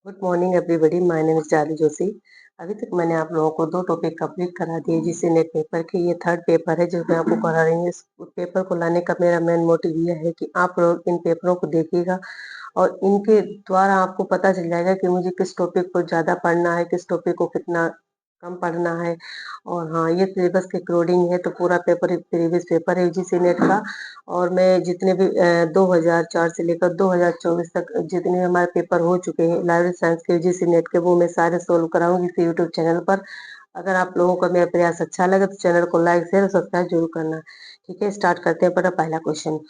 Good morning everybody, my name is जाली जोशी। अभी तक मैंने आप लोगों को 2 टॉपिक कंप्लीट करा दिए, जिससे नेट पेपर के ये थर्ड पेपर है जो मैं आपको करा रही हूँ। इस पेपर को लाने का मेरा मेन मोटिव ये है कि आप लोग इन पेपरों को देखिएगा और इनके द्वारा आपको पता चल जाएगा कि मुझे किस टॉपिक को ज़्यादा पढ़ना है, किस टॉपिक को कितना कम पढ़ना है। और हाँ, ये सिलेबस के अकॉर्डिंग है, तो पूरा पेपर एक प्रीवियस पेपर है यूजीसी नेट का। और मैं जितने भी 2004 से लेकर 2024 तक जितने भी हमारे पेपर हो चुके हैं लाइब्रेरी साइंस के यूजीसी नेट के, वो मैं सारे सोल्व कराऊंगी इस यूट्यूब चैनल पर। अगर आप लोगों को मेरा प्रयास अच्छा लगे तो चैनल को लाइक शेयर और सब्सक्राइब जरूर करना। ठीक है, स्टार्ट करते हैं पहला क्वेश्चन।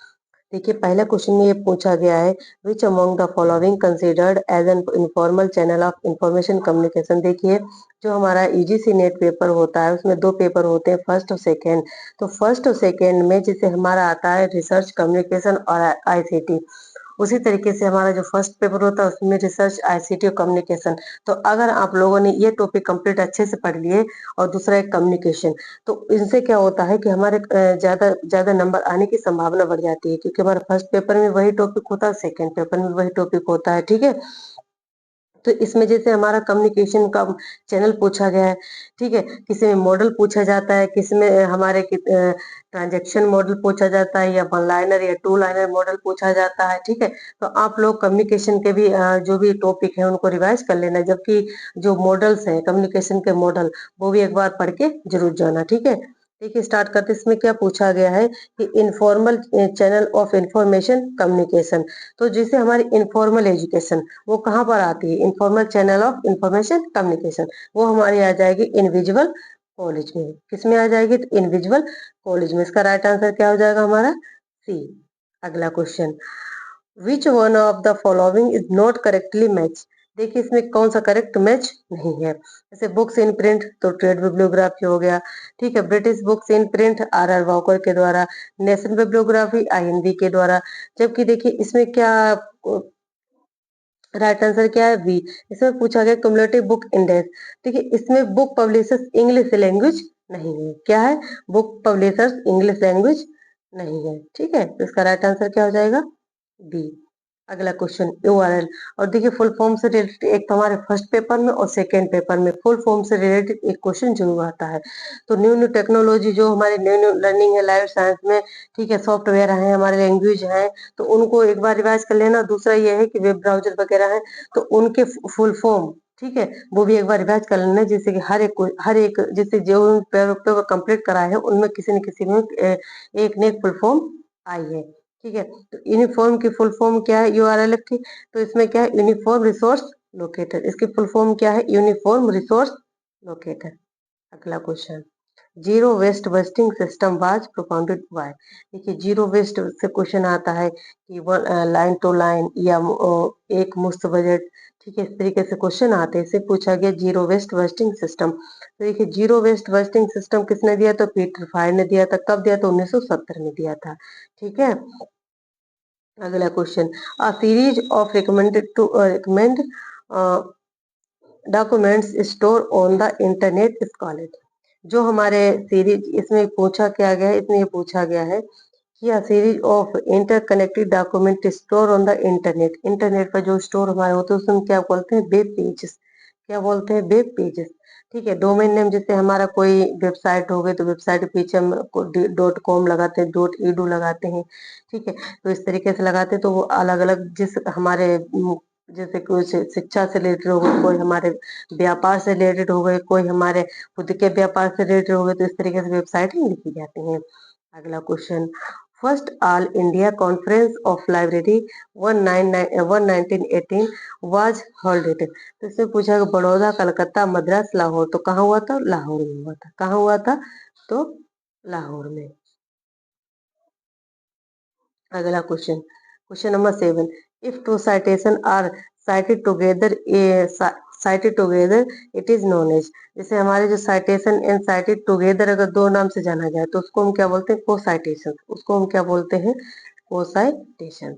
देखिए, पहला क्वेश्चन में ये पूछा गया है, which among the following considered as an informal channel of information communication. देखिए, जो हमारा यूजीसी नेट पेपर होता है उसमें 2 पेपर होते हैं, फर्स्ट और सेकेंड। तो फर्स्ट और सेकेंड में जैसे हमारा आता है रिसर्च कम्युनिकेशन और आईसीटी, उसी तरीके से हमारा जो फर्स्ट पेपर होता है उसमें रिसर्च आईसीटी और कम्युनिकेशन। तो अगर आप लोगों ने ये टॉपिक कंप्लीट अच्छे से पढ़ लिए और दूसरा एक कम्युनिकेशन, तो इनसे क्या होता है कि हमारे ज्यादा ज्यादा नंबर आने की संभावना बढ़ जाती है, क्योंकि हमारा फर्स्ट पेपर में वही टॉपिक होता है, सेकंड पेपर में वही टॉपिक होता है। ठीक है, तो इसमें जैसे हमारा कम्युनिकेशन का चैनल पूछा गया है। ठीक है, किसी में मॉडल पूछा जाता है, किसी में हमारे ट्रांजैक्शन मॉडल पूछा जाता है, या वन लाइनर या टू लाइनर मॉडल पूछा जाता है। ठीक है, तो आप लोग कम्युनिकेशन के भी जो भी टॉपिक है उनको रिवाइज कर लेना, जबकि जो मॉडल्स हैं कम्युनिकेशन के मॉडल, वो भी एक बार पढ़ के जरूर जाना। ठीक है, देखिए स्टार्ट करते, इसमें क्या पूछा गया है कि informal channel of information communication. तो जैसे हमारी इनफॉर्मल एजुकेशन वो कहाँ पर आती है, informal channel of information communication, वो हमारी आ जाएगी इंडिविजुअल कॉलेज में। किसमें आ जाएगी, तो इंडिविजुअल कॉलेज में। इसका राइट आंसर क्या हो जाएगा हमारा, सी। अगला question, which one of the following is not correctly match. देखिए, इसमें कौन सा करेक्ट मैच नहीं है। जैसे बुक्स इन प्रिंट, तो ट्रेड बिब्लियोग्राफी हो गया। ठीक है, British books in print R R Walker के द्वारा, नेशनल बिब्लियोग्राफी आईएनबी के द्वारा। जबकि देखिए इसमें क्या राइट आंसर क्या है, बी। इसमें पूछा गया क्युमुलेटिव बुक इंडेक्स। देखिए, इसमें बुक पब्लिशर्स इंग्लिश लैंग्वेज नहीं है। क्या है, बुक पब्लिशर्स इंग्लिश लैंग्वेज नहीं है। ठीक है, तो इसका राइट आंसर क्या हो जाएगा, बी। अगला क्वेश्चन, यूआरएल। और देखिए, फुल फॉर्म से रिलेटेड एक तो हमारे फर्स्ट पेपर में और सेकेंड पेपर में फुल फॉर्म से रिलेटेड एक क्वेश्चन जरूर आता है। तो न्यू न्यू टेक्नोलॉजी जो हमारे न्यू न्यू लर्निंग है लाइफ साइंस में, ठीक है, सॉफ्टवेयर है, हमारे लैंग्वेज है, तो उनको एक बार रिवाइज कर लेना। दूसरा ये है कि वेब ब्राउजर वगैरह है, तो उनके फुल फॉर्म, ठीक है, वो भी एक बार रिवाइज कर लेना, जिससे कि हर एक जैसे जो पेपर कंप्लीट करा है उनमें किसी न किसी में एक न एक फुल फॉर्म आई है। ठीक है, तो यूनिफॉर्म की फुल फॉर्म क्या है यूआरएल की, तो इसमें क्या है, यूनिफॉर्म रिसोर्स लोकेटर। इसकी फुल फॉर्म क्या है, यूनिफॉर्म रिसोर्स लोकेटर। अगला question, zero waste busting system was propounded by. देखिए, जीरो वेस्ट से क्वेश्चन आता है कि लाइन टू लाइन या एक मुश्त बजट। ठीक है, इस तरीके से क्वेश्चन आते हैं। इसे पूछा गया जीरो वेस्ट बस्टिंग सिस्टम। तो देखिए, जीरो वेस्ट बस्टिंग सिस्टम किसने दिया, तो पीटर फायर ने दिया था। कब दिया, तो 1970 में दिया था। ठीक है, अगला question, a series of recommend documents store on the internet is called. जो हमारे सीरीज इसमें पूछा क्या गया है, इसमें ये पूछा गया है कि a series of interconnected document store on the internet. Internet पर जो स्टोर हमारे होते हैं उसमें क्या बोलते हैं, वेब पेजेस। क्या बोलते हैं, वेब पेजेस। ठीक है, डोमेन नेम जैसे हमारा कोई वेबसाइट हो गई, तो वेबसाइट के पीछे हम डॉट कॉम लगाते हैं, डॉट ईडू लगाते हैं। ठीक है, तो इस तरीके से लगाते हैं, तो वो अलग अलग जिस हमारे जैसे कुछ शिक्षा से रिलेटेड हो गए, कोई हमारे व्यापार से रिलेटेड हो गए, कोई हमारे खुद के व्यापार से रिलेटेड हो गए, तो इस तरीके से वेबसाइट लिखी जाती हैं। अगला question, first all India conference of library 1918 was holded. तो इससे पूछा कि बड़ौदा, कलकत्ता, मद्रास, लाहौर, तो कहाँ हुआ था, लाहौर में हुआ था। कहाँ हुआ था, तो लाहौर में। अगला question, question number 7, if two citation are cited together cited together it is known as. जैसे हमारे जो साइटेशन एंड साइटेड टुगेदर अगर दो नाम से जाना जाए तो उसको हम क्या बोलते हैं, को साइटेशन। उसको हम क्या बोलते हैं, को साइटेशन।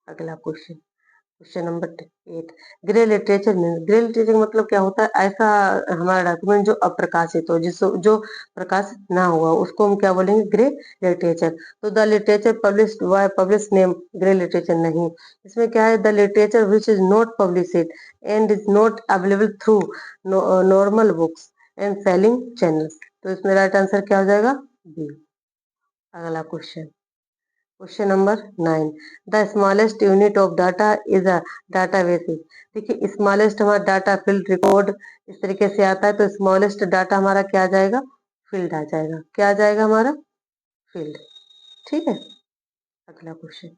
अगला question, question number 8, grey literature means, grey literature का मतलब क्या होता है? ऐसा हमारा डॉक्यूमेंट जो अप्रकाशित हो, जिसको जो प्रकाशित ना हुआ, उसको हम क्या बोलेंगे? Grey literature. तो the literature published by publish name grey literature नहीं। इसमें क्या है? The literature which is not published and is not available through normal books and selling channels. तो इसमें राइट आंसर क्या हो जाएगा? बी। अगला question, question number 9, the smallest unit of data is a database. देखिए, स्मॉलेस्ट हमारा data field record इस तरीके से आता है, तो स्मॉलेस्ट डाटा हमारा क्या आ जाएगा? फील्ड आ जाएगा। क्या आ जाएगा हमारा? फील्ड। ठीक है। अगला question,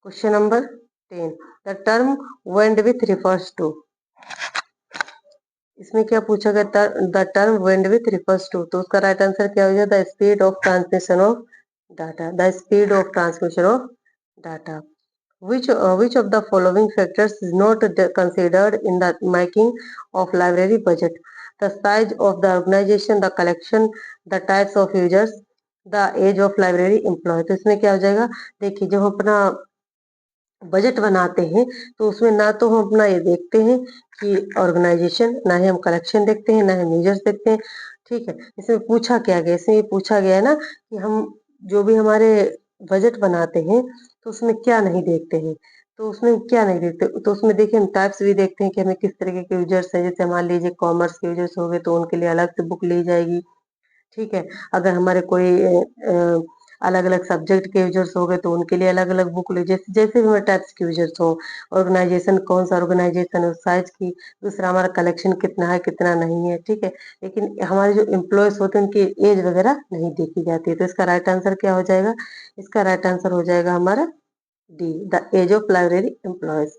question number 10, the term bandwidth refers to. इसमें क्या पूछा गया? The term bandwidth refers to, तो उसका राइट आंसर क्या हो जाएगा? The speed of transmission of data, the speed of transmission of data. Which of the following factors is not considered in the making of library budget? The size of the organization, the collection, the types of users, the age of library employee। तो इसमें क्या हो जाएगा? देखिए, जब हम अपना budget बनाते हैं, तो उसमें ना तो हम अपना ये देखते हैं कि ऑर्गेनाइजेशन, ना ही हम कलेक्शन देखते हैं, ना ही यूजर्स देखते हैं। ठीक है। इसमें पूछा क्या गया? इसमें ये पूछा गया है ना कि हम जो भी हमारे बजट बनाते हैं, तो उसमें क्या नहीं देखते हैं? तो उसमें क्या नहीं देखते? तो उसमें देखिए, हम टाइप्स भी देखते हैं कि हमें किस तरीके के यूजर्स हैं। जैसे मान लीजिए कॉमर्स के यूजर्स हो गए, तो उनके लिए अलग से बुक ली जाएगी। ठीक है। अगर हमारे कोई अलग-अलग सब्जेक्ट के यूजर्स हो गए, तो उनके लिए अलग-अलग बुक ली, जैसे जैसे भी हमारे टाइप्स के यूजर्स हो। ऑर्गेनाइजेशन, कौन सा ऑर्गेनाइजेशन है, उस साइज की। दूसरा, हमारा कलेक्शन कितना है, कितना नहीं है। ठीक है। लेकिन हमारे जो एम्प्लॉयज होते हैं, उनकी एज वगैरह नहीं देखी जाती है। तो इसका राइट आंसर क्या हो जाएगा? इसका राइट आंसर हो जाएगा हमारा D, the age of library employees.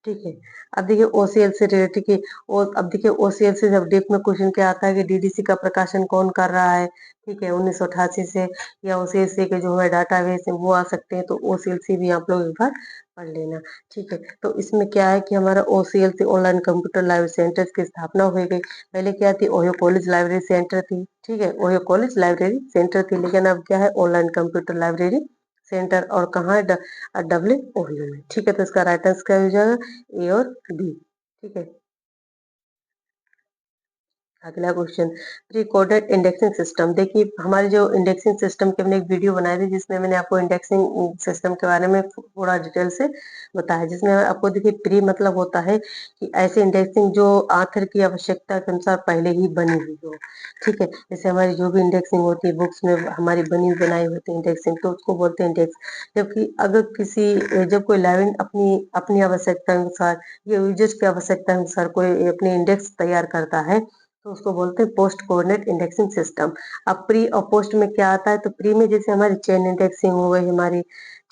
ठीक है। अब देखिए, ओसीएल से रिलेटेड की, अब देखिए, ओसीएल से जब डीप में क्वेश्चन क्या आता है कि डीडीसी का प्रकाशन कौन कर रहा है? ठीक है, 1988 से, या ओसीएलसी के जो है डाटाबेस है वो आ सकते हैं। तो ओसीएलसी भी आप लोग एक बार पढ़ लेना। ठीक है। तो इसमें क्या है कि हमारा ओसीएलसी ऑनलाइन कंप्यूटर लाइब्रेरी सेंटर की स्थापना हुई गई। पहले क्या थी? ओयो कॉलेज लाइब्रेरी सेंटर थी। ठीक है, ओयो कॉलेज लाइब्रेरी सेंटर थी, लेकिन अब क्या है? Online computer library centre. और कहाँ है? WOU में। ठीक है। तो इसका राइट आंसर क्या हो जाएगा? ए और बी। ठीक है। अगला question, pre coded indexing system. देखिए, हमारे जो इंडेक्सिंग सिस्टम की हमने एक वीडियो बनाई थी, जिसमें मैंने आपको इंडेक्सिंग सिस्टम के बारे में थोड़ा डिटेल से बताया, जिसमें आपको देखिए, प्री मतलब होता है कि ऐसे इंडेक्सिंग जो आथर की आवश्यकता के अनुसार पहले ही बनी हुई हो। ठीक है। जैसे हमारी जो भी इंडेक्सिंग होती है, बुक्स में हमारी बनी बनाई होती है इंडेक्सिंग, तो उसको बोलते हैं इंडेक्स। जबकि अगर जब कोई लाइब्रेरी अपनी अपनी आवश्यकता अनुसार या यूजर्स की आवश्यकता अनुसार कोई अपनी इंडेक्स तैयार करता है, तो उसको बोलते हैं पोस्ट कोऑर्डिनेट इंडेक्सिंग सिस्टम। अब प्री और पोस्ट में क्या आता है? तो प्री में जैसे हमारी चेन इंडेक्सिंग हो गई हमारी।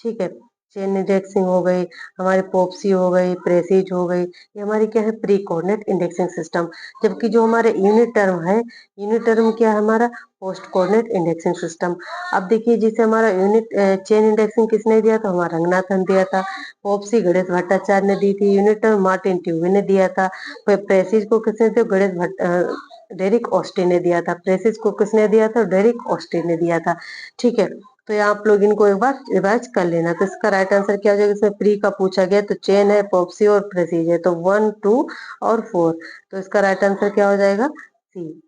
ठीक है। चेन इंडेक्सिंग हो गई, हमारी पॉप्सी हो गई, प्रेसिज हो गई, ये हमारी क्या है? Pre coordinate indexing system. जबकि जो हमारे यूनिट टर्म है, यूनिट टर्म क्या है हमारा? Post coordinate indexing system. अब देखिए, जैसे हमारा यूनिट चेन इंडेक्सिंग किसने दिया था? हमारा रंगनाथन दिया था। पॉप्सी गणेश भट्टाचार्य ने दी थी। यूनिट टर्म मार्टिन ट्यूबे ने दिया था। प्रेसिज को किसने दिया? डेरिक ऑस्टिन ने दिया था। प्रेसिस को किसने दिया था? डेरिक ऑस्टिन ने दिया था। ठीक है। तो ये आप लोग इनको एक बार रिवाइज कर लेना। तो इसका राइट आंसर क्या हो जाएगा? इसमें प्री का पूछा गया, तो चेन है, पॉप्सी और प्रेसिज है, तो 1, 2 और 4। तो इसका राइट आंसर क्या हो जाएगा? सी।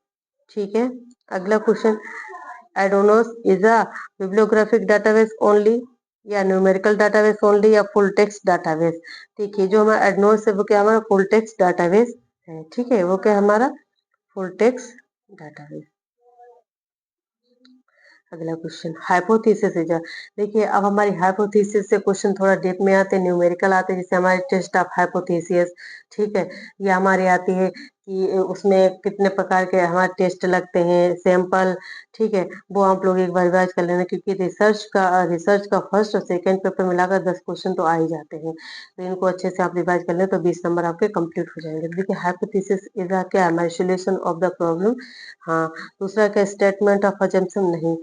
ठीक है। अगला question, ADONIS is a bibliographic database only, या न्यूमेरिकल डाटाबेस ओनली, या फुल टेक्स्ट डाटाबेस। देखिए, जो हमारा एडोनोस है वो क्या? हमारा फुल टेक्स्ट डाटाबेस है। ठीक है। वो क्या हमारा? Full text database. अगला क्वेश्चन, हाइपोथेसिस इज देखिए, अब हमारी हाइपोथेसिस से क्वेश्चन थोड़ा डीप में आते हैं, न्यूमेरिकल आते हैं, जैसे हमारे टेस्ट ऑफ हाइपोथेसिस। ठीक है। ये हमारी आती है कि उसमें कितने प्रकार के हमारे टेस्ट लगते हैं, सैंपल। ठीक है। वो आप लोग एक बार रिवाइज कर लेना, क्योंकि रिसर्च का फर्स्ट और सेकंड पेपर मिलाकर 10 क्वेश्चन तो आ ही जाते हैं। तो इनको अच्छे से आप रिवाइज कर लें, तो 20 नंबर आपके कंप्लीट हो जाएंगे। देखिए, हाइपोथेसिस इज क्या है? Solution of the problem. हाँ। दूसरा क्या? स्टेटमेंट ऑफ अजम्पशन नहीं,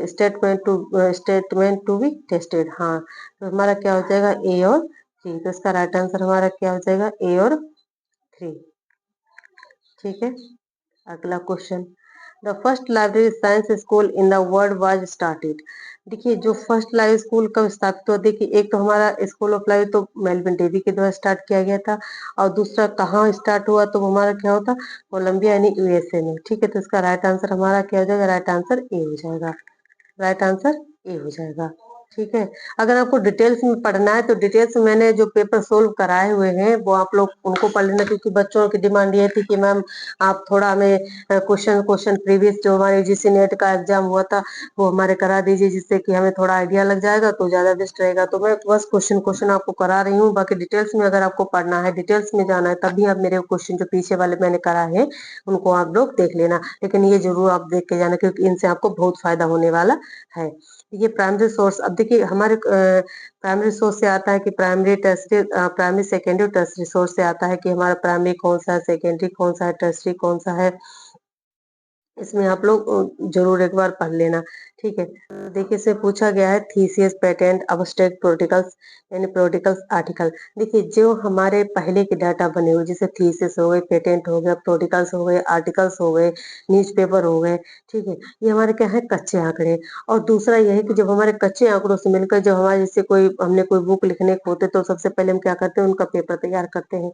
स्टेटमेंट टू बी टेस्टेड। हाँ। तो हमारा क्या हो जाएगा? ए और सी। तो इसका राइट आंसर हमारा क्या हो जाएगा? ए और 3। ठीक है। अगला question, the first library science school in the world was started. देखिए जो फर्स्ट लाइव स्कूल कब स्थापित हुआ, देखिए एक तो हमारा स्कूल ऑफ लाइव तो मेलविन डेवी के द्वारा स्टार्ट किया गया था, और दूसरा कहाँ स्टार्ट हुआ तो वो हमारा क्या होता, कोलंबिया यानी यूएसए में। ठीक है, तो इसका राइट आंसर हमारा क्या हो जाएगा, राइट आंसर ए हो जाएगा, राइट आंसर ए हो जाएगा। ठीक है, अगर आपको डिटेल्स में पढ़ना है तो डिटेल्स में मैंने जो पेपर सोल्व कराए हुए हैं वो आप लोग उनको पढ़ लेना, क्योंकि बच्चों की डिमांड ये थी कि मैम आप थोड़ा हमें क्वेश्चन क्वेश्चन प्रीवियस जो हमारे यूजीसी नेट का एग्जाम हुआ था वो हमारे करा दीजिए, जिससे कि हमें थोड़ा आइडिया लग जाएगा तो ज्यादा बेस्ट रहेगा। तो मैं बस क्वेश्चन क्वेश्चन आपको करा रही हूँ, बाकी डिटेल्स में अगर आपको पढ़ना है, डिटेल्स में जाना है, तभी आप मेरे क्वेश्चन जो पीछे वाले मैंने करा है उनको आप लोग देख लेना, लेकिन ये जरूर आप देख के जाना, क्योंकि इनसे आपको बहुत फायदा होने वाला है। ये प्राइमरी सोर्स, अब देखिए हमारे प्राइमरी सोर्स से आता है कि primary tertiary, primary secondary tertiary source से आता है कि हमारा प्राइमरी कौन सा है, सेकेंडरी कौन सा है, टर्सरी कौन सा है। इसमें आप लोग जरूर एक बार पढ़ लेना। ठीक है, देखिए इससे पूछा गया है थीसिस, पेटेंट, अब्स्ट्रैक्ट, प्रोटिकल्स यानी प्रोटिकल्स आर्टिकल। देखिए जो हमारे पहले के डाटा बने हुए जैसे थीसिस हो गए, पेटेंट हो गया, प्रोटिकल्स हो गए, आर्टिकल्स हो गए, न्यूज़पेपर हो गए। ठीक है, ये हमारे क्या है, कच्चे आंकड़े। और दूसरा यह है कि जब हमारे कच्चे आंकड़ों से मिलकर जब हमारे जैसे कोई हमने कोई बुक लिखने को होते तो सबसे पहले हम क्या करते हैं, उनका पेपर तैयार करते हैं।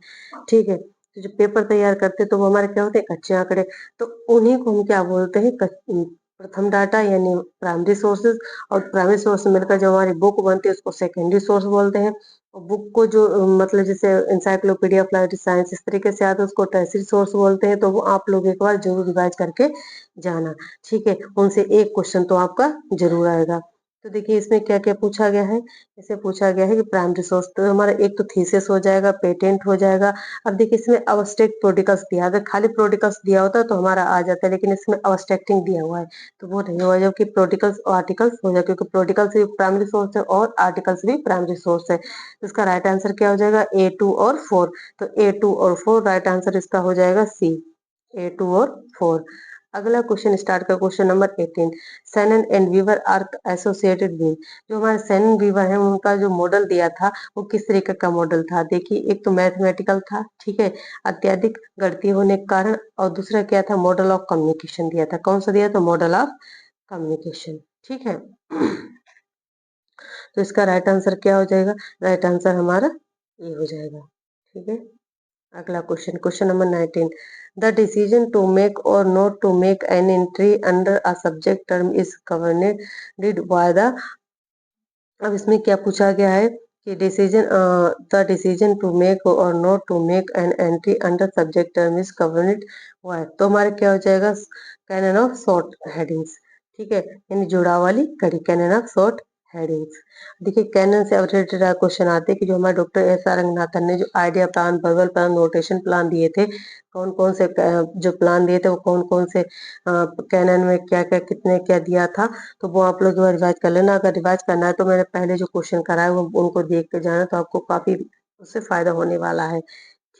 ठीक है, तो जब पेपर तैयार करते हैं तो वो हमारे क्या होते हैं, कच्चे आंकड़े। तो उन्हीं को हम क्या बोलते हैं, प्रथम डाटा यानी प्राइमरी सोर्सेज। और प्राइमरी सोर्स मिलकर जो हमारी बुक बनती है उसको सेकेंडरी सोर्स बोलते हैं। और बुक को जो मतलब जैसे इंसाइक्लोपीडिया ऑफ लाइफ साइंस इस तरीके से आता है उसको टर्सरी सोर्स बोलते हैं। तो वो आप लोग एक बार जरूर रिवाइज करके जाना। ठीक है, उनसे एक क्वेश्चन तो आपका जरूर आएगा। तो देखिए इसमें क्या क्या पूछा गया है, इसे पूछा गया है कि प्राइमरी सोर्स तो हमारा एक तो थीसिस हो जाएगा, पेटेंट हो जाएगा। अब देखिए इसमें अब्स्ट्रैक्ट प्रोटिकल्स दिया, अगर खाली प्रोटिकल्स दिया होता तो हमारा आ जाता है, लेकिन इसमें अब्स्ट्रैक्टिंग दिया हुआ है तो वो नहीं हुआ, जबकि प्रोटिकल्स और आर्टिकल्स हो जाए, क्योंकि प्रोटिकल्स भी प्राइमरी सोर्स है और आर्टिकल्स भी प्राइमरी सोर्स है। तो इसका राइट आंसर क्या हो जाएगा, A2 और 4। तो A2 और 4 राइट आंसर इसका हो जाएगा सी, A2 और 4। अगला क्वेश्चन स्टार्ट का question number 18। Shannon and Weaver are associated with. जो हमारे सैनन वीवर है उनका जो मॉडल दिया था वो किस तरीके का मॉडल था, देखिए एक तो मैथमेटिकल था, ठीक है, अत्यधिक गणितीय होने के कारण, और दूसरा क्या था, मॉडल ऑफ कम्युनिकेशन दिया था। कौन सा दिया था, मॉडल ऑफ कम्युनिकेशन। ठीक है, तो इसका राइट आंसर क्या हो जाएगा, राइट आंसर हमारा ये हो जाएगा। ठीक है, अगला question, question number 19। The decision to make or not to make an entry under a subject term is governed by the. अब इसमें क्या पूछा गया है कि decision, the decision to make or not to make an entry under subject term is governed by. तो हमारे क्या हो जाएगा, कैनन ऑफ शॉर्ट हेडिंग्स। ठीक है, यानी जुड़ा वाली कड़ी, कैनन ऑफ शॉर्ट हेडिंग्स। देखिए कैनन से रिलेटेड क्वेश्चन आते हैं कि जो हमारे डॉक्टर एस आर रंगनाथन ने जो idea plan, verbal plan, notation plan दिए थे, कौन कौन से जो प्लान दिए थे वो कौन कौन से कैनन में क्या क्या कितने क्या दिया था, तो वो आप लोग रिवाइज कर लेना। अगर रिवाइज करना है तो मैंने पहले जो क्वेश्चन कराया वो उनको देख के जाना, तो आपको काफी उससे फायदा होने वाला है।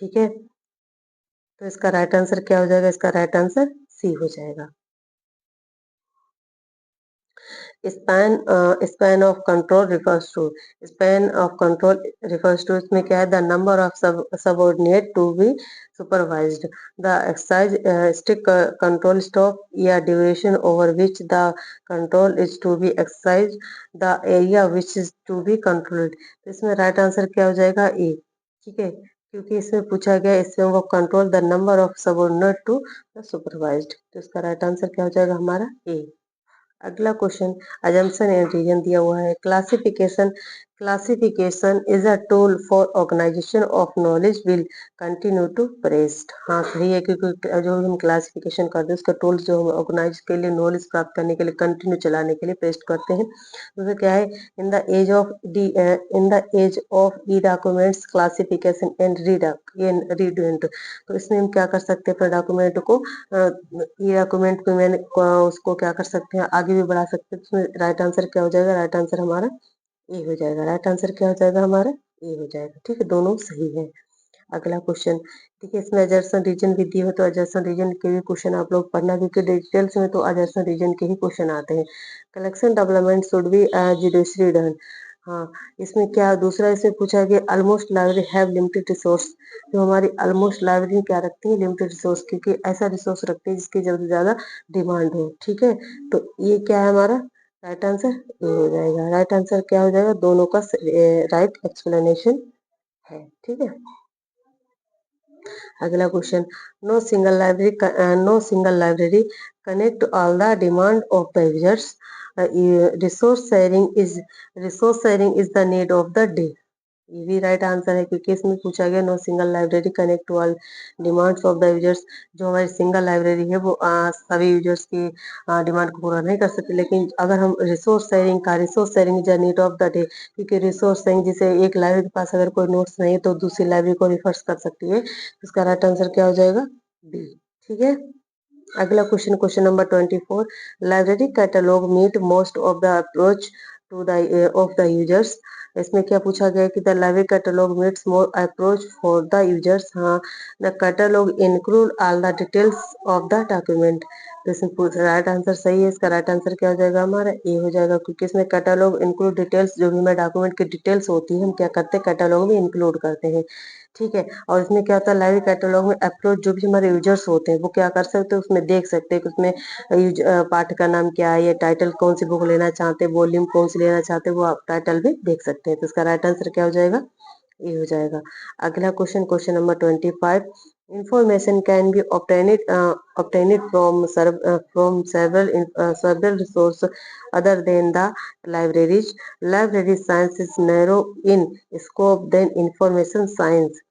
ठीक है, तो इसका राइट आंसर क्या हो जाएगा, इसका राइट आंसर सी हो जाएगा। Span of control refers to, span of control refers to, इसमें क्या है, the number of subordinate to be supervised, the exercise stick control stop या duration over which the control is to be exercise, the area which is to be controlled. तो इसमें right answer क्या हो जाएगा, ए। ठीक है, क्योंकि इसमें पूछा गया इसमें वो control the number of subordinate to the supervised, तो इसका राइट आंसर क्या हो जाएगा हमारा ए। अगला क्वेश्चन, अजम्पशन एंड रीजन दिया हुआ है। Classification, classification is a tool for organization of knowledge will continue to persist. हाँ सही है, क्योंकि जो हम क्लासिफिकेशन करते हैं उसका टूल्स जो हम ऑर्गेनाइज के लिए, नॉलेज प्राप्त करने के लिए, कंटिन्यू चलाने के लिए पेस्ट करते हैं। तो क्या है, in the age of D, in the age of e documents classification and readment. तो इसमें हम क्या कर सकते हैं, अपने डॉक्यूमेंट को ये डॉक्यूमेंट पे मैंने उसको क्या कर सकते हैं, आगे भी बढ़ा सकते हैं। इसमें राइट आंसर क्या हो जाएगा, राइट आंसर हमारा ए हो जाएगा। राइट आंसर क्या हो जाएगा हमारा, ए हो जाएगा। ठीक है, दोनों सही है। अगला क्वेश्चन, देखिए इसमें अजर्सन रीजन भी दिए हो तो अजर्सन रीजन के भी क्वेश्चन आप लोग पढ़ना, क्योंकि डिटेल्स में तो अजर्सन रीजन के ही क्वेश्चन आते हैं। Collection development should be judiciary done, हाँ, इसमें क्या दूसरा इसमें पूछा है कि almost library have limited resource. जो हमारी ऑलमोस्ट लाइब्रेरी क्या रखती है, लिमिटेड रिसोर्स, क्योंकि ऐसा रिसोर्स रखते हैं जिसकी ज़्यादा से ज़्यादा डिमांड हो। ठीक है, तो ये क्या है हमारा राइट आंसर, ये हो जाएगा। राइट आंसर क्या हो जाएगा, दोनों का राइट एक्सप्लेनेशन है। ठीक है, अगला question, no single library connect all the demand of the users, resource sharing is the need of the day. ये भी राइट आंसर है, क्योंकि इसमें पूछा गया no single library connect to all demands of the users. जो हमारी single library है वो सभी यूजर्स की डिमांड को पूरा नहीं कर सकती, लेकिन अगर हम resource sharing is need of the day, क्योंकि रिसोर्स शेयरिंग जैसे एक लाइब्रेरी के पास अगर कोई नोट्स नहीं है तो दूसरी लाइब्रेरी को रिफर्स कर सकती है। इसका राइट आंसर क्या हो जाएगा, बी। ठीक है, अगला question, question number 24, library catalogue meet most of the approach to the of the users. इसमें क्या पूछा गया है कि the library catalogue meets more approach for the users. हाँ, the catalogue include all the details of the document. तो इसमें पूछ राइट आंसर सही है, इसका राइट आंसर क्या हो जाएगा हमारा, ए हो जाएगा, क्योंकि इसमें कैटलॉग इंक्लूड डिटेल्स, जो भी हमारे डॉक्यूमेंट की डिटेल्स होती है हम क्या करते हैं, कैटलॉग में इंक्लूड करते हैं। ठीक है, और इसमें क्या होता है, लाइव कैटलॉग में अप्रोच जो भी हमारे यूजर्स होते हैं वो क्या कर सकते हैं, उसमें देख सकते हैं कि उसमें पाठ का नाम क्या है, या टाइटल कौन सी बुक लेना चाहते हैं, वॉल्यूम कौन सी लेना चाहते हैं, वो आप टाइटल भी देख सकते हैं। तो इसका राइट आंसर क्या हो जाएगा, ये हो जाएगा। अगला question, question number 25, information can be obtained from several resources other than the libraries. Library science is narrow in scope than information science।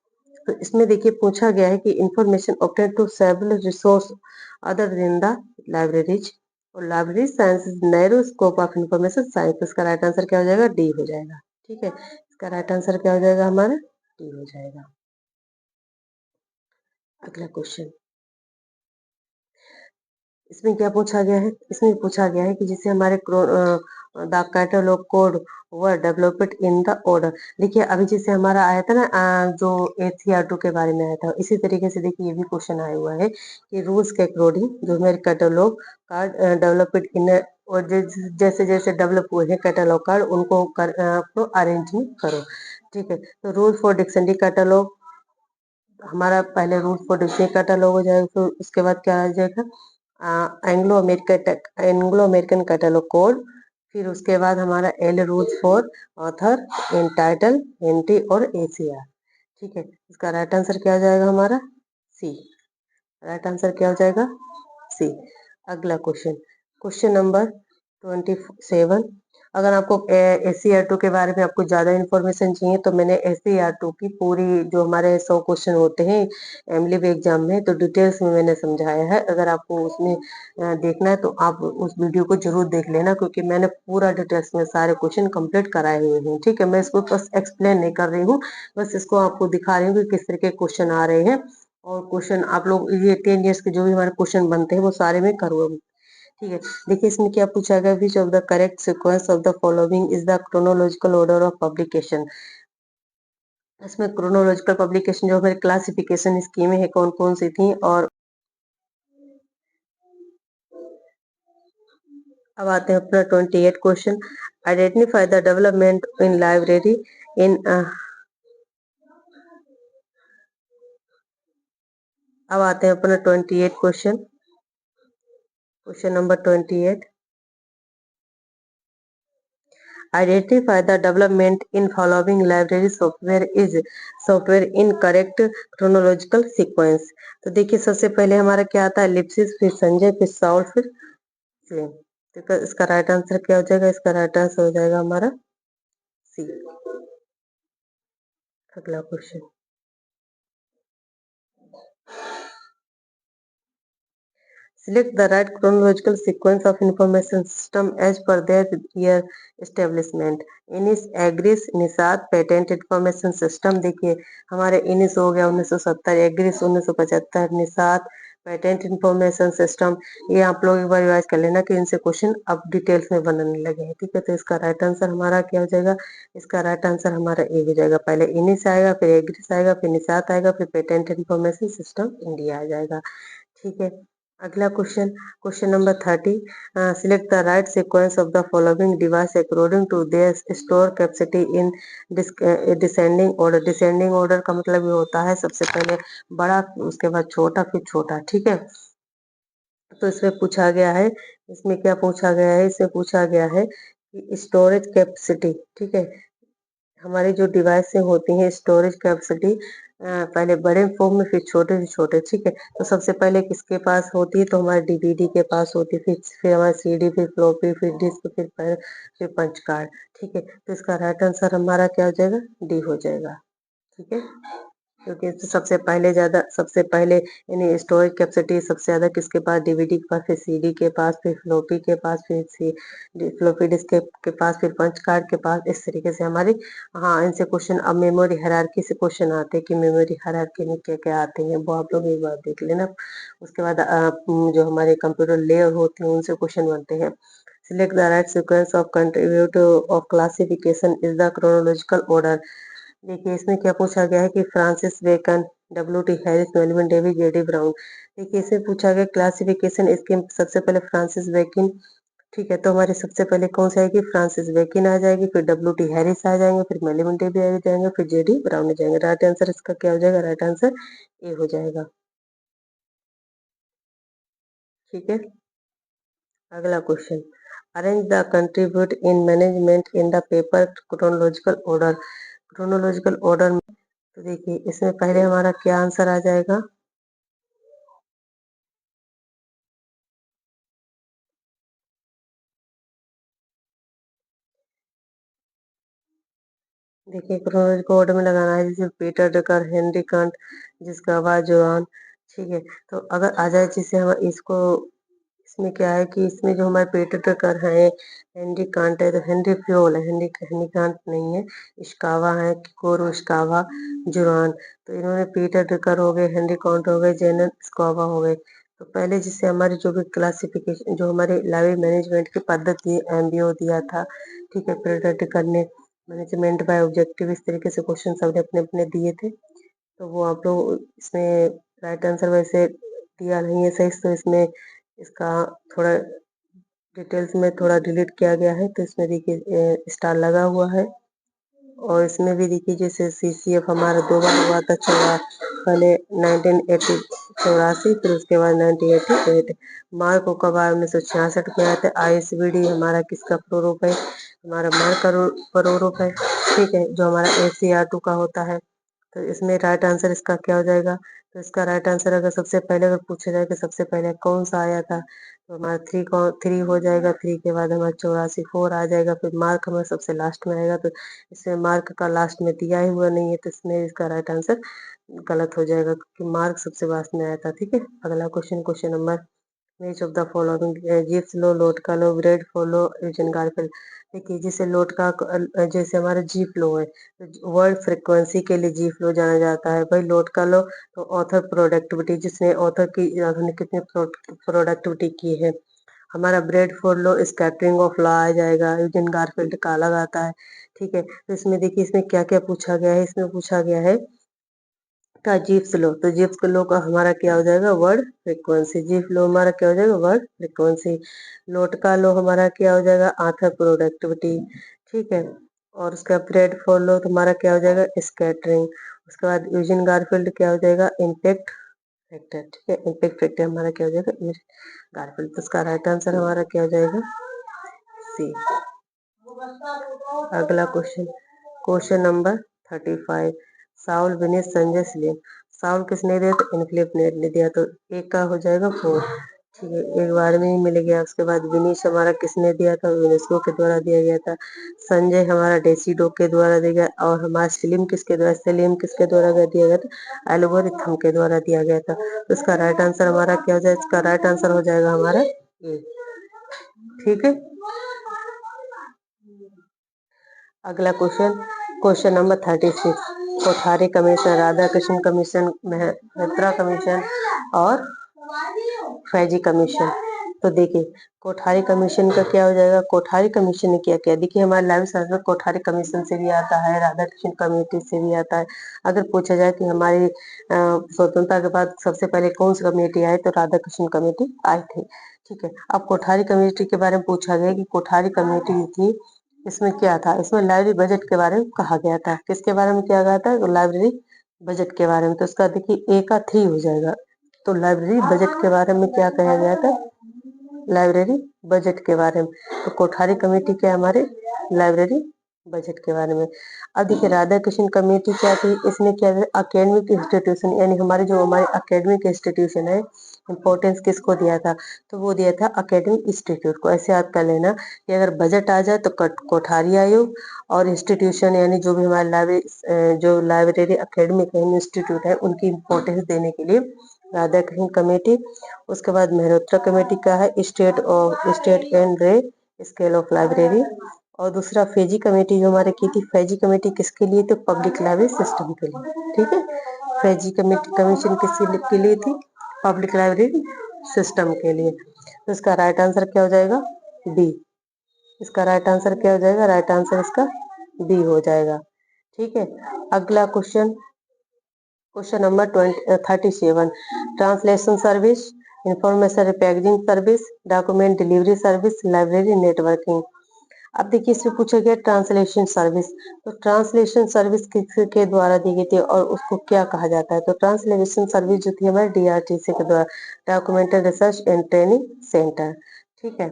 तो इसमें देखिए पूछा गया है कि information obtain to several resource other than the libraries, or library science is narrow scope of information science. इसका right answer क्या हो जाएगा, डी हो जाएगा। ठीक है, इसका राइट आंसर क्या हो जाएगा हमारा, डी हो जाएगा। अगला क्वेश्चन, इसमें क्या पूछा गया है, इसमें पूछा गया है कि जैसे हमारे the catalogue code were developed in the order. देखिए अभी जैसे हमारा आया था ना जो ACR2 के बारे में आया था, इसी तरीके से देखिए ये भी क्वेश्चन आया हुआ है कि रूल्स के अकॉर्डिंग जो हमारे कैटलॉग कार्ड डेवलप्ड इन, और जैसे जैसे डेवलप हुए हैं कैटलॉग कार्ड उनको आपको अरेंजमेंट करो। ठीक है, तो रूल फॉर डिक्शनरी कैटलॉग, हमारा पहले रूल फॉर डिक्शनरी कैटलॉग हो जाएगा, फिर उसके बाद क्या आ जाएगा, एंग्लो अमेरिकन कैटलॉग कोड, फिर उसके बाद हमारा L rules for author, in title, entry और ACR। ठीक है, इसका राइट आंसर क्या हो जाएगा हमारा, सी। राइट आंसर क्या हो जाएगा, सी। अगला क्वेश्चन, क्वेश्चन नंबर 27, अगर आपको ACR2 के बारे में आपको ज्यादा इन्फॉर्मेशन चाहिए तो मैंने ACR2 की पूरी जो हमारे 100 क्वेश्चन होते हैं एमलीब एग्जाम में, तो डिटेल्स में मैंने समझाया है। अगर आपको उसमें देखना है तो आप उस वीडियो को जरूर देख लेना, क्योंकि मैंने पूरा डिटेल्स में सारे क्वेश्चन कंप्लीट कराए हुए हैं। ठीक है, मैं इसको बस एक्सप्लेन नहीं कर रही हूँ, बस इसको आपको दिखा रही हूँ कि किस तरह के क्वेश्चन आ रहे हैं, और क्वेश्चन आप लोग ये 10 ईयर्स के जो भी हमारे क्वेश्चन बनते हैं वो सारे में करो। ठीक है, देखिए इसमें क्या पूछा गया, विच of the correct sequence of the following is the chronological order of publication. इसमें क्रोनोलॉजिकल पब्लिकेशन जो हमारी क्लासिफिकेशन स्कीमें है कौन कौन सी थी, और अब आते हैं अपना 28 question, identify the development in library in, अब आते हैं अपना 28 question, question number 28, identify the development in following library software in correct chronological sequence। तो देखिए सबसे पहले हमारा क्या आता है, लिप्सिस, फिर संजय, फिर साउल, फिर स्लिम। तो इसका राइट आंसर क्या हो जाएगा, इसका राइट आंसर हो जाएगा हमारा सी। अगला question, select the right chronological sequence of information system as per their year establishment। INIS, AGRIS, NISSAT, patent information system. देखिए हमारे इनिस हो गया 1970, AGRIS 1975, NISSAT, patent information system. ये आप लोग एक बार रिवाइज कर लेना कि इनसे क्वेश्चन अब डिटेल्स में बनने लगे हैं। ठीक है, तो इसका राइट आंसर हमारा क्या हो जाएगा, इसका राइट आंसर हमारा ए हो जाएगा। पहले इनिस आएगा, फिर एग्रिस आएगा, फिर निषाद आएगा, फिर पेटेंट इंफॉर्मेशन सिस्टम इंडिया आ जाएगा। ठीक है, अगला question, question number 30, select the right sequence of the following device according to their store capacity in descending order. Descending order का मतलब ये होता है सबसे पहले बड़ा, उसके बाद छोटा, फिर छोटा, ठीक है। तो इसमें पूछा गया है, इसमें क्या पूछा गया है, इसमें पूछा गया है कि स्टोरेज कैपेसिटी, ठीक है, हमारी जो डिवाइस होती हैं स्टोरेज कैपेसिटी पहले बड़े फॉर्म में, फिर छोटे से छोटे, ठीक है। तो सबसे पहले किसके पास होती है, तो हमारे डीवीडी के पास होती है, फिर हमारे सीडी, फिर फ्लॉपी, फिर डिस्क, फिर पंच कार्ड, ठीक है। तो इसका राइट आंसर हमारा क्या हो जाएगा, डी हो जाएगा, ठीक है। क्योंकि सबसे पहले यानी स्टोरेज कैपेसिटी सबसे ज्यादा किसके पास, डीवीडी के पास, फिर सीडी के पास, फिर फ्लोपी के पास, फिर फ्लोपी डिस्क के पास, फिर पंच कार्ड के पास, इस तरीके से हमारी। हाँ, इनसे क्वेश्चन, अब मेमोरी हायरार्की से क्वेश्चन आते हैं कि मेमोरी हायरार्की में क्या क्या आते हैं, वो आप लोग एक बार देख लेना। उसके बाद जो हमारे कंप्यूटर लेयर होते हैं उनसे क्वेश्चन बनते हैं। Select the right sequence of contribute of classification is the chronological order. देखिए इसमें क्या पूछा गया है कि Francis Bacon, W T Harris, Melvin Davis, JD Brown. देखिए इसमें पूछा गया क्लासिफिकेशन, इसके सबसे पहले फ्रांसिस बेकिन, ठीक है। तो हमारी सबसे पहले कौन सी आएगी, फ्रांसिस बेकिन आ जाएगी, फिर डब्ल्यू टी हैरिस आ जाएंगे, फिर मेलविन डेविस आ जाएंगे, फिर जेडी ब्राउन आ जाएंगे। राइट आंसर इसका क्या हो जाएगा, राइट आंसर ए हो जाएगा, ठीक है। अगला question, arrange the contribute in management in the paper chronological order. Chronological order में, तो देखिए इसमें पहले हमारा क्या आंसर आ जाएगा, देखिए क्रोनोलॉजिकल ऑर्डर में लगाना है, जैसे पीटर डकर, हेनरी कांट, जिसका आवाज जोआन, ठीक है। तो अगर आ जाए जैसे हम इसको, इसमें क्या है कि इसमें जो हमारे पीटर डकर है, हेनरी कांट है, तो हेनरी फ्योल है, हेनरी हेनरी कांट नहीं है, इश्कावा है, कोरो इश्कावा, जुरान। तो इन्होंने पीटर डकर हो गए, हेनरी कांट हो गए, जेनन स्कोवा हो गए। तो पहले जिससे हमारी जो भी क्लासिफिकेशन, जो हमारे लाइब्रेरी मैनेजमेंट की पद्धति एमबीओ दिया था, ठीक है, पीटर डकर ने मैनेजमेंट बाय ऑब्जेक्टिव, इस तरीके से क्वेश्चन सबने अपने अपने दिए थे। तो वो आप लोग इसमें राइट आंसर वैसे दिया नहीं है सही, तो इसमें इसका थोड़ा डिटेल्स में थोड़ा डिलीट किया गया है। तो इसमें देखिए स्टार लगा हुआ है, और इसमें भी देखिए जैसे सीसीएफ हमारा 2 बार हुआ था, पहले 1980 84, फिर उसके बाद 1988। मार्क ओकावा 1966 में आया था। आईएसबीडी हमारा किसका प्रारूप है, हमारा मार्क का प्रारूप है, ठीक है, जो हमारा एसीआर 2 का होता है। तो इसमें राइट आंसर इसका क्या हो जाएगा, तो इसका राइट आंसर अगर सबसे पहले अगर पूछा जाए कि सबसे पहले कौन सा आया था, तो हमारा थ्री हो जाएगा, थ्री के बाद हमारा 84 4 आ जाएगा, फिर मार्क हमारा सबसे लास्ट में आएगा। तो इसमें मार्क का लास्ट में दिया ही हुआ नहीं है, तो इसमें इसका राइट आंसर गलत हो जाएगा, क्योंकि मार्क सबसे लास्ट में आया था, ठीक है। अगला question, question number, which of the following, Zipf's law, Lotka law, Bradford, Eugene Garfield. देखिए जैसे लोटका जैसे हमारा जी फ्लो है, तो वर्ड फ्रिक्वेंसी के लिए जी फ्लो जाना जाता है। भाई लोटका लो, तो ऑथर प्रोडक्टिविटी, जिसने ऑथर की ने कितनी प्रोडक्टिविटी की है। हमारा Bradford law, scattering of law आ जाएगा, यूजन गारफील्ड का अलग आता है, ठीक है। तो इसमें देखिए इसमें क्या क्या पूछा गया है, इसमें पूछा गया है का जीप्स लो, तो जीप्स लो का हमारा क्या हो जाएगा, वर्ड फ्रिक्वेंसी। जीप लो हमारा क्या हो जाएगा, वर्ड फ्रिक्वेंसी। लोट का लो हमारा क्या हो जाएगा, आंथर प्रोडक्टिविटी, ठीक है। और उसका ब्रेड फॉर लो तो हमारा क्या हो जाएगा, स्कैटरिंग। उसके बाद यूजिन गारफील्ड क्या हो जाएगा, इम्पैक्ट फैक्टर, ठीक है। इम्पैक्ट फैक्टर हमारा क्या हो जाएगा, गारफील्ड। तो इसका राइट आंसर हमारा क्या हो जाएगा, सी। अगला question, question number 35, Saul Vineet Sanjay slim. Saul किसने दिया, तो इनक्लिप ने दिया, तो एक का हो जाएगा 4, ठीक है, एक बार में ही मिल गया। उसके बाद विनीश हमारा किसने दिया था, यूनेस्को के द्वारा दिया गया था। संजय हमारा डेसिडो के द्वारा दिया गया, और हमारा सलीम किसके द्वारा दिया गया था, एल्गोरिथम के द्वारा दिया गया था। तो इसका राइट आंसर हमारा क्या हो जाएगा, इसका राइट आंसर हो जाएगा हमारा ए, ठीक है। अगला question, question number 36, Kothari commission, Radha Krishna commission, Mehtra commission और फैजी कमीशन। तो देखिए कोठारी कमीशन का क्या हो जाएगा, कोठारी कमीशन ने क्या किया, देखिए हमारे लाइव सर्वर कोठारी कमीशन से भी आता है, राधा कृष्ण कमेटी से भी आता है। अगर पूछा जाए कि हमारी स्वतंत्रता के बाद सबसे पहले कौन सी कमेटी आई, तो राधा कृष्ण कमेटी आई थी। ठीक है, अब कोठारी कमेटी के बारे में पूछा गया कि कोठारी कमेटी थी, इसमें क्या था, इसमें लाइब्रेरी बजट के बारे में कहा गया था। किसके बारे में किया गया था, लाइब्रेरी बजट के बारे में। तो उसका देखिए ए का 3 हो जाएगा। तो लाइब्रेरी बजट के बारे में क्या कहा गया था, लाइब्रेरी बजट के बारे में। तो कोठारी कमेटी क्या हमारे लाइब्रेरी बजट के बारे में। अब देखिए राधा कृष्ण कमेटी क्या थी, इसने क्या अकेडमिक इंस्टीट्यूशन, यानी हमारी जो हमारी अकेडमिक इंस्टीट्यूशन है, इम्पोर्टेंस किसको दिया था, तो वो दिया था अकेडमिक इंस्टीट्यूट को। ऐसे याद कर लेना कि अगर बजट आ जाए तो कोठारी आयोग, और इंस्टीट्यूशन यानी जो भी हमारे लाइब्रेरी जो लाइब्रेरी अकेडमिक इंस्टीट्यूट है उनकी इम्पोर्टेंस देने के लिए राधा कृष्ण कमेटी। उसके बाद मेहरोत्रा कमेटी का है स्टेट एंड रे स्केल ऑफ लाइब्रेरी। और दूसरा फेजी कमेटी जो हमारे की थी, फेजी कमेटी किसके लिए, तो पब्लिक लाइब्रेरी सिस्टम के लिए। ठीक है, फेजी कमेटी कमीशन किसके लिए थी, पब्लिक लाइब्रेरी सिस्टम के लिए। तो इसका राइट आंसर क्या हो जाएगा, बी। इसका राइट आंसर क्या हो जाएगा, राइट आंसर इसका बी हो जाएगा। ठीक है, अगला question, question number 37, translation service, information packaging service, document delivery service, library networking. अब देखिए इसमें पूछा गया ट्रांसलेशन सर्विस। तो ट्रांसलेशन सर्विस किसके द्वारा दी गई थी और उसको क्या कहा जाता है, तो ट्रांसलेशन सर्विस जो थी हमारे DRTC के द्वारा, documented research and training centre. ठीक है,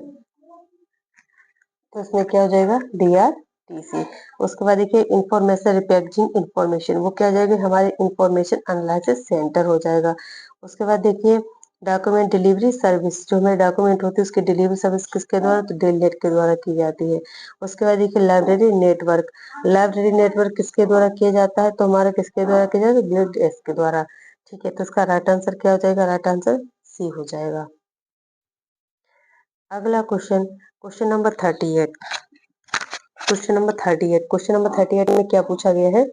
तो इसमें क्या हो जाएगा, DRTC। उसके बाद देखिए इंफॉर्मेशन रिपैकेजिंग इंफॉर्मेशन, वो क्या हो जाएगा, हमारे इंफॉर्मेशन एनालिसिस सेंटर हो जाएगा। उसके बाद देखिए डॉक्यूमेंट डिलीवरी सर्विस, जो हमारे डॉक्यूमेंट होते हैं उसकी डिलीवरी सर्विस किसके द्वारा, तो डेलनेट के द्वारा की जाती है। उसके बाद देखिए लाइब्रेरी नेटवर्क, लाइब्रेरी नेटवर्क किसके द्वारा किया जाता है, तो हमारा किसके द्वारा किया जाता है, ग्लिड एस के द्वारा। ठीक है, तो इसका राइट आंसर क्या हो जाएगा, राइट आंसर सी हो जाएगा। अगला question, question number 38, question number 38, question number 38 में क्या पूछा गया है,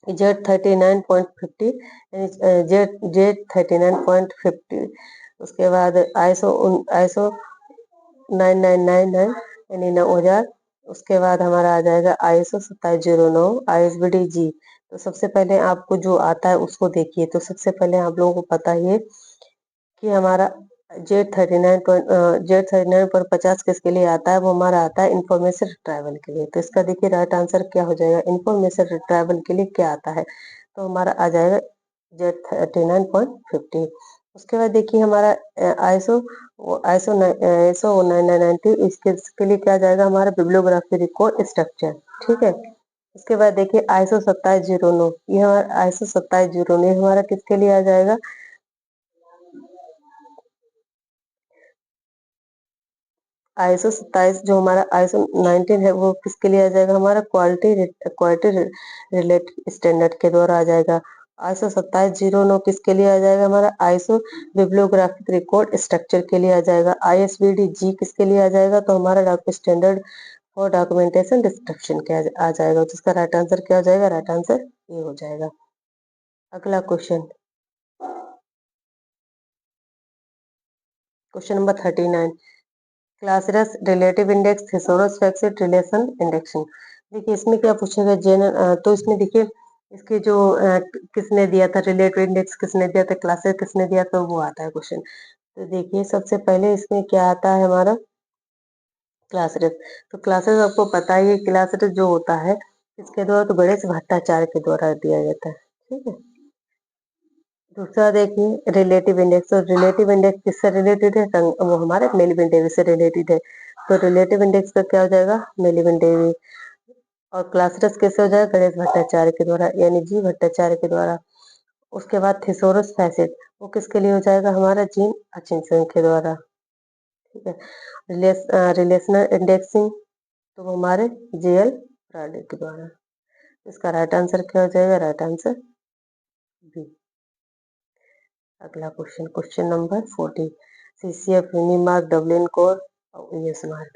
Z39.50 Z39.50, उसके बाद ISO 9999 यानी 9000। उसके बाद हमारा आ जाएगा ISO 2709 ISBD जी। तो सबसे पहले आपको जो आता है उसको देखिए। तो सबसे पहले आप लोगों को पता ही है कि हमारा Z39.50 किसके लिए आता है, वो हमारा आता है इंफॉर्मेशन रिट्राइवल के लिए। तो इसका देखिए राइट आंसर क्या हो जाएगा, इंफॉर्मेशन रिट्राइवल के लिए क्या आता है, तो हमारा आ जाएगा Z39.50। उसके बाद देखिए हमारा आईएसओ आईएसओ आईएसओ 9990, इसके लिए क्या आ जाएगा, हमारा बिब्लियोग्राफी रिकॉर्ड स्ट्रक्चर। ठीक है, इसके बाद देखिए ISO 2709, ये हमारा ISO 2709 हमारा किसके लिए आ जाएगा, ISO 27 जो हमारा ISO 19 है वो किसके लिए आ जाएगा, हमारा क्वालिटी रिलेटेड स्टैंडर्ड के द्वारा आ जाएगा। ISO 2709 किसके लिए आ जाएगा, हमारा ISO बिब्लियोग्राफिक रिकॉर्ड स्ट्रक्चर के लिए आ जाएगा। ISBD जी किसके लिए आ जाएगा, तो हमारा स्टैंडर्ड फॉर डॉक्यूमेंटेशन डिस्क्रिप्शन के आ जाएगा। तो इसका राइट आंसर क्या हो जाएगा, राइट आंसर ये हो जाएगा। अगला question, question number 39, classaurus relative index thesaurus facet relation indexing. देखिए इसमें क्या पूछेगा, तो इसमें देखिए इसके जो किसने दिया था रिलेटिव इंडेक्स, किसने दिया था क्लासेस, किसने दिया था, वो आता है क्वेश्चन। तो देखिए सबसे पहले इसमें क्या आता है हमारा क्लासरस। तो क्लासेस आपको पता ही है, क्लासरस जो होता है इसके द्वारा तो गणेश भट्टाचार्य के द्वारा दिया जाता है। ठीक है, दूसरा देखिए रिलेटिव इंडेक्स, तो रिलेटिव इंडेक्स किससे रिलेटेड है, वो हमारे मेलविन डेविस से रिलेटेड है। तो रिलेटिव इंडेक्स का क्या हो जाएगा, मेलविन डेविस। और क्लासरस कैसे हो जाएगा, गणेश भट्टाचार्य के द्वारा, यानी जी भट्टाचार्य के द्वारा। उसके बाद थिसोरस फैसिट, वो किसके लिए हो जाएगा, हमारा जीन हचिंसन के द्वारा। ठीक है, रिलेशनल इंडेक्सिंग, तो वो हमारे JL ब्राडे के द्वारा। इसका राइट आंसर क्या हो जाएगा, राइट आंसर बी। अगला question, question number 40, CCF UNIMARC Dublin core और US मार्क।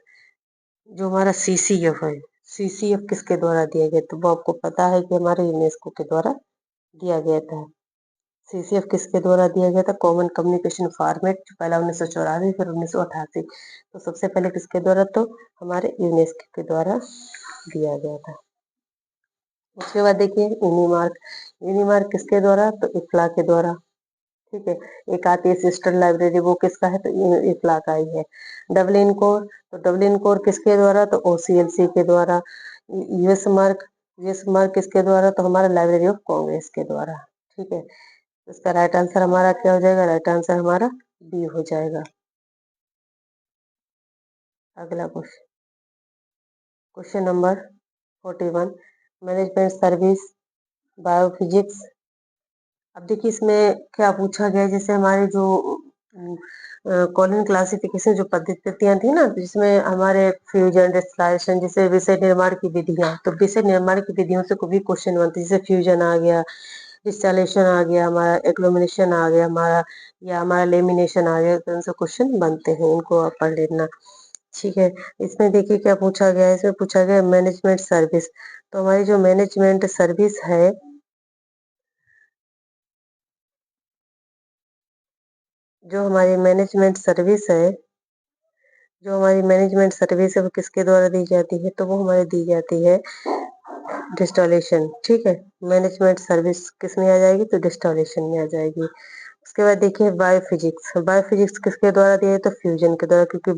जो हमारा CCF है, CCF किसके द्वारा दिया गया, तो वो आपको पता है कि हमारे यूनेस्को के द्वारा दिया गया था। CCF किसके द्वारा दिया गया था? कॉमन कम्युनिकेशन फॉर्मेट, पहला 1984 फिर 1988। तो सबसे पहले किसके द्वारा? तो हमारे यूनेस्को के द्वारा दिया गया था। उसके बाद देखिए यूनिमार्क, यूनिमार्क किसके द्वारा? तो इफ्ला के द्वारा। ठीक है, एक आती है सिस्टर लाइब्रेरी, वो किसका है? तो इफ्ला का ही है। डबलिन कोर, तो डबलिन कोर किसके द्वारा? तो OCLC के द्वारा। यूएस मार्क, यूएस मार्क किसके द्वारा? तो हमारा लाइब्रेरी ऑफ कांग्रेस के द्वारा। ठीक है, इसका राइट आंसर हमारा क्या हो जाएगा? राइट आंसर हमारा बी हो जाएगा। अगला question, question number 41, management service, biophysics. अब देखिए इसमें क्या पूछा गया है, जैसे हमारे जो कॉलिन क्लासिफिकेशन जो पद्धतियां थी ना, जिसमें हमारे फ्यूजन, डिस्टिलेशन, जैसे विषय निर्माण की विधियां, तो विषय निर्माण की विधियों से कोई भी क्वेश्चन बनते हैं, जैसे फ्यूजन आ गया, डिस्टिलेशन आ गया, हमारा एग्लोमिनेशन आ गया हमारा, या हमारा लेमिनेशन आ गया, तो उनसे क्वेश्चन बनते हैं, इनको आप पढ़ लेना। ठीक है, इसमें देखिए क्या पूछा गया है, इसमें पूछा गया मैनेजमेंट सर्विस। तो हमारी जो मैनेजमेंट सर्विस है, जो हमारी मैनेजमेंट सर्विस है, जो हमारी मैनेजमेंट सर्विस है वो किसके द्वारा दी जाती है? तो वो हमारी दी जाती है डिस्टॉलेशन। ठीक है, मैनेजमेंट सर्विस किस में आ जाएगी? तो डिस्टॉलेशन में आ जाएगी। उसके बाद देखिए बायोफिजिक्स, बायोफिजिक्स किसके द्वारा दिया है? तो फ्यूजन के द्वारा, क्योंकि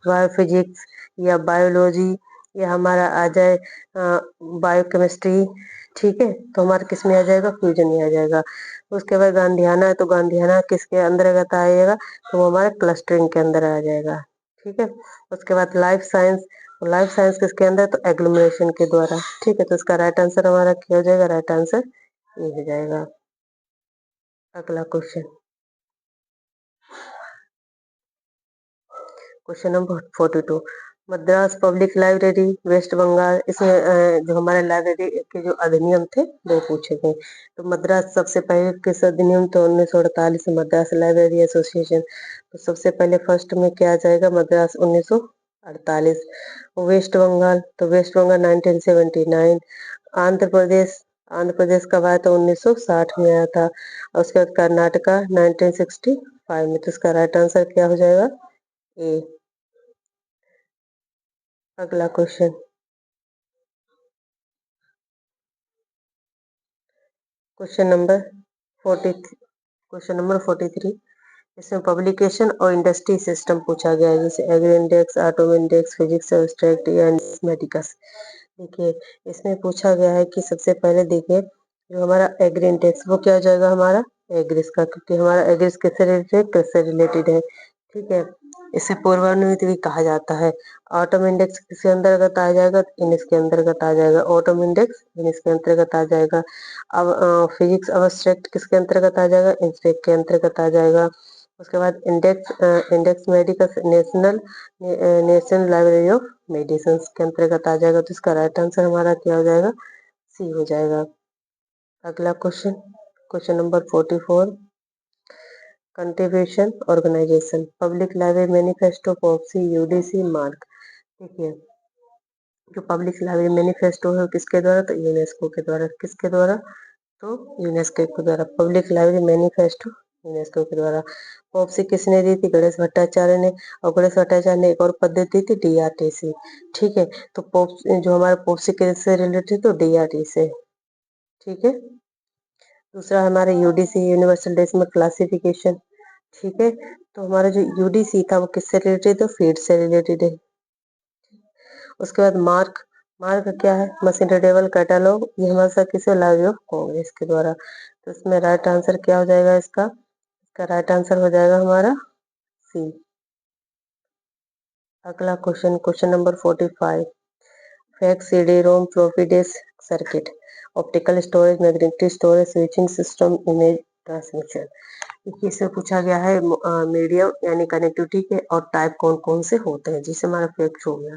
बायोफिजिक्स या बायोलॉजी या हमारा आ जाए बायोकेमिस्ट्री। ठीक है, तो हमारा किस में आ जाएगा? फ्यूजन में आ जाएगा। उसके बाद गांधीयाना है, तो गांधीयाना किसके अंतर्गत आएगा? तो वो हमारे क्लस्टरिंग के अंदर आ जाएगा। ठीक है, उसके बाद लाइफ साइंस, लाइफ साइंस किसके अंदर? तो एग्लोमरेशन के द्वारा। ठीक है, तो इसका राइट आंसर हमारा क्या हो जाएगा? राइट आंसर ये हो जाएगा। अगला question, question number 42, Madras public library, west Bengal, इसमें जो हमारे लाइब्रेरी के जो अधिनियम थे वो पूछे गए। तो मद्रास सबसे पहले किस अधिनियम? तो 1948 मद्रास लाइब्रेरी एसोसिएशन। तो सबसे पहले फर्स्ट में क्या आ जाएगा? मद्रास 1948। वेस्ट बंगाल, तो वेस्ट बंगाल 1979। आंध्र प्रदेश, आंध्र प्रदेश कब आया? तो 1960 में आया था। और उसके बाद कर्नाटका 1965 में। तो इसका राइट आंसर क्या हो जाएगा? ए। अगला question, question number 40, question number 43, इसमें पब्लिकेशन और इंडस्ट्री सिस्टम पूछा गया है, जैसे agri index, atom index, physics abstract या मैथमेटिक्स। देखिए इसमें पूछा गया है कि सबसे पहले देखिए जो हमारा एग्री इंडेक्स वो क्या हो जाएगा? हमारा एग्रीज का, क्योंकि हमारा एग्रीज किससे रिलेटेड है? कृषि से रिलेटेड है। ठीक है, इसे पूर्वानुमिति भी कहा जाता है। ऑटोम इंडेक्स किसके अंतर्गत आ जाएगा? इनिस के अंतर्गत आ जाएगा। ऑटोम इंडेक्स इनिस के अंतर्गत आ जाएगा। अब फिजिक्स अब्स्ट्रैक्ट किसके अंतर्गत आ जाएगा? इंस्पेक्ट के अंतर्गत आ जाएगा। उसके बाद index medical national library of medicine के अंतर्गत आ जाएगा। तो इसका राइट आंसर हमारा क्या हो जाएगा? सी हो जाएगा। अगला question, question number 44, contribution organization, public library manifesto, POPSI, UDC, MARC. देखिए जो पब्लिक लाइब्रेरी मैनिफेस्टो है वो किसके द्वारा? तो यूनेस्को के द्वारा। किसके द्वारा? तो यूनेस्को के द्वारा। पब्लिक लाइब्रेरी मैनिफेस्टो यूनेस्को के द्वारा। पॉप्सी किसने दी थी? गणेश भट्टाचार्य ने। और गणेश भट्टाचार्य ने एक और पद्धति दी थी, DRTC। ठीक है, तो जो हमारा पॉप्सी किससे रिलेटेड? तो DRT से। ठीक है, दूसरा हमारा यूडीसी, यूनिवर्सल डेसिमल क्लासिफिकेशन। ठीक है, तो हमारा जो यूडीसी था वो किससे रिलेटेड? तो फीड से रिलेटेड है। उसके बाद मार्क, मार्क क्या है? मशीन रीडेबल कैटलॉग, ये हमारे साथ किसे? लाइब्रेरी ऑफ कांग्रेस के द्वारा। तो इसमें राइट आंसर क्या हो जाएगा? इसका राइट आंसर हो जाएगा हमारा सी। अगला question, question number 45, fax, CD ROM, floppy disk, circuit, optical storage, magnetic storage, switching system, image transmission. देखिए इससे पूछा गया है मीडियम यानी कनेक्टिविटी के और टाइप कौन कौन से होते हैं, जिससे हमारा फैक्स हो गया।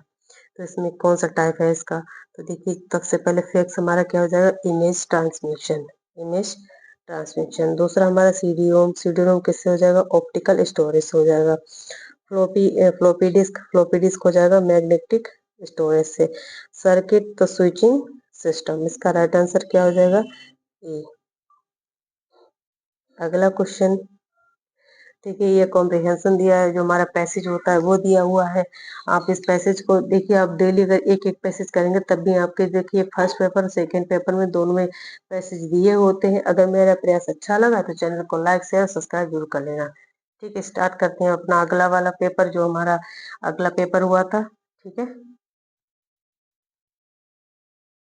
तो इसमें कौन सा टाइप है इसका? तो देखिए सबसे पहले फैक्स हमारा क्या हो जाएगा? Image transmission, image transmission. दूसरा हमारा CD रोम, CD रोम किससे हो जाएगा? ऑप्टिकल स्टोरेज हो जाएगा। फ्लोपी डिस्क हो जाएगा मैग्नेटिक स्टोरेज से। सर्किट तो स्विचिंग सिस्टम। इसका राइट आंसर क्या हो जाएगा? ए। अगला क्वेश्चन, देखिए ये कॉम्प्रिहेंशन दिया है, जो हमारा पैसेज होता है वो दिया हुआ है। आप इस पैसेज को देखिए, आप डेली अगर एक-एक पैसेज करेंगे तब भी आपके देखिए फर्स्ट पेपर, सेकंड पेपर में दोनों में पैसेज दिए होते हैं। अगर मेरा प्रयास अच्छा लगा तो चैनल को लाइक, शेयर, सब्सक्राइब जरूर कर लेना। ठीक है, स्टार्ट करते हैं अपना अगला वाला पेपर, जो हमारा अगला पेपर हुआ था। ठीक है।